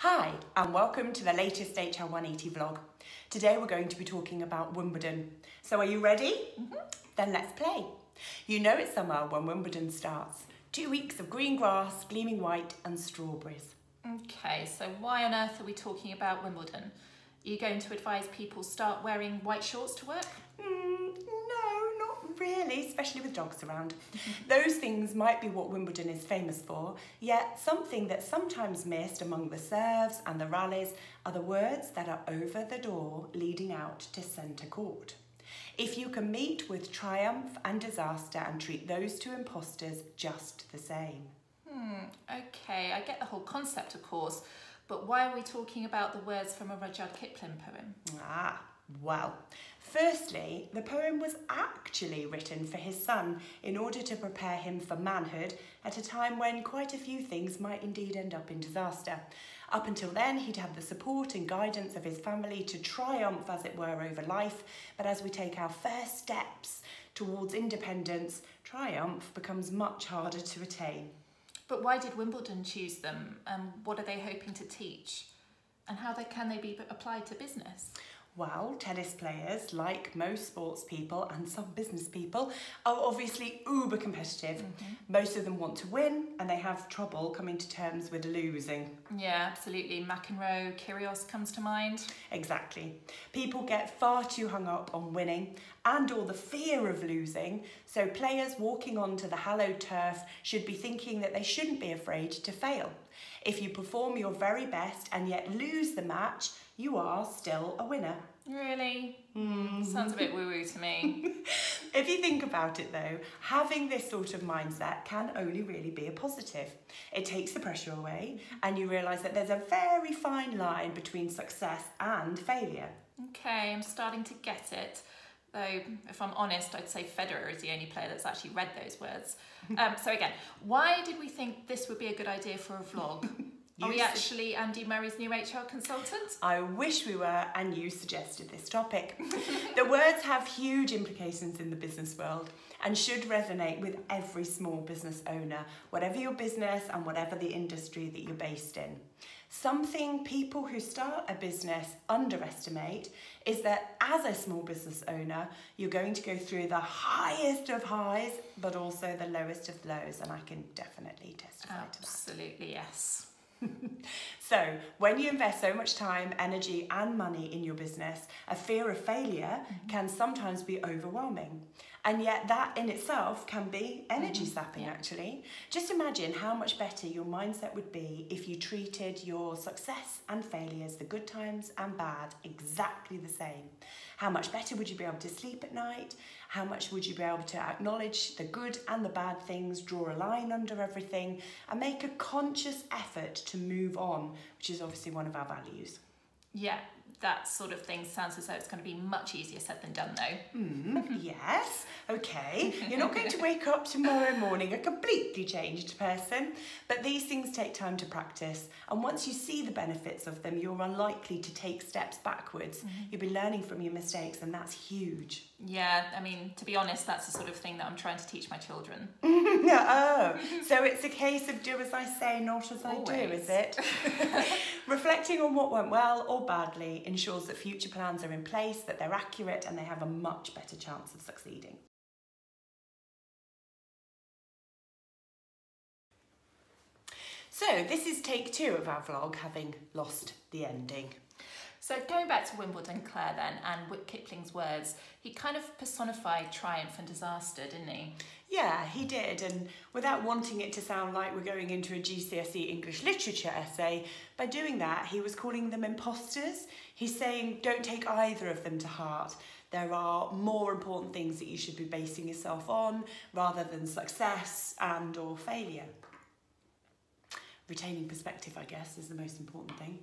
Hi and welcome to the latest HR180 vlog. Today we're going to be talking about Wimbledon. So are you ready? Then let's play. You know it's summer when Wimbledon starts. 2 weeks of green grass, gleaming white and strawberries. Okay, so why on earth are we talking about Wimbledon? Are you going to advise people start wearing white shorts to work? No, not really, especially with dogs around. Those things might be what Wimbledon is famous for, yet something that's sometimes missed among the serves and the rallies are the words that are over the door leading out to centre court. If you can meet with triumph and disaster and treat those two imposters just the same. Okay, I get the whole concept, of course, but why are we talking about the words from a Rudyard Kipling poem? Well, firstly, the poem was actually written for his son in order to prepare him for manhood at a time when quite a few things might indeed end up in disaster. Up until then, he'd have the support and guidance of his family to triumph, as it were, over life. But as we take our first steps towards independence, triumph becomes much harder to attain. But why did Wimbledon choose them? And what are they hoping to teach? And how can they be applied to business? Well, tennis players, like most sports people and some business people, are obviously uber competitive. Most of them want to win and they have trouble coming to terms with losing. Yeah, absolutely. McEnroe, Kyrgios comes to mind. Exactly. People get far too hung up on winning and or the fear of losing, so players walking onto the hallowed turf should be thinking that they shouldn't be afraid to fail. If you perform your very best and yet lose the match, you are still a winner. Really? Sounds a bit woo-woo to me. If you think about it though, having this sort of mindset can only really be a positive. It takes the pressure away and you realise that there's a very fine line between success and failure. Okay, I'm starting to get it. Though, if I'm honest, I'd say Federer is the only player that's actually read those words. So again, why did we think this would be a good idea for a vlog? Are we actually Andy Murray's new HR consultant? I wish we were, and you suggested this topic. The words have huge implications in the business world and should resonate with every small business owner, whatever your business and whatever the industry that you're based in. Something people who start a business underestimate is that as a small business owner, you're going to go through the highest of highs, but also the lowest of lows, and I can definitely testify to that. Absolutely, yes. So, when you invest so much time, energy and money in your business, a fear of failure can sometimes be overwhelming. And yet that in itself can be energy sapping actually. Just imagine how much better your mindset would be if you treated your success and failures, the good times and bad, exactly the same. How much better would you be able to sleep at night? How much would you be able to acknowledge the good and the bad things, draw a line under everything, and make a conscious effort to move on, which is obviously one of our values. Yeah, that sort of thing sounds as though it's going to be much easier said than done though. Yes, okay. You're not going to wake up tomorrow morning a completely changed person, but these things take time to practice, and once you see the benefits of them, you're unlikely to take steps backwards. You'll be learning from your mistakes, and that's huge. Yeah, I mean, to be honest, that's the sort of thing that I'm trying to teach my children. Oh, so it's a case of do as I say, not as I do, is it? Reflecting on what went well or badly ensures that future plans are in place, that they're accurate, and they have a much better chance of succeeding. So this is take 2 of our vlog, having lost the ending. So going back to Wimbledon, Claire then, and Kipling's words, he kind of personified triumph and disaster, didn't he? Yeah, he did, and without wanting it to sound like we're going into a GCSE English literature essay, by doing that he was calling them imposters. He's saying don't take either of them to heart. There are more important things that you should be basing yourself on rather than success and or failure. Retaining perspective, I guess, is the most important thing.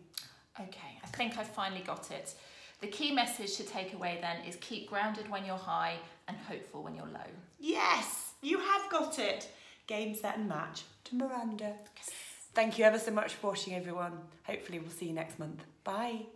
Okay, I think I finally got it. The key message to take away then is keep grounded when you're high and hopeful when you're low. Yes, you have got it. Game, set and match to Miranda. Yes. Thank you ever so much for watching, everyone. Hopefully we'll see you next month. Bye.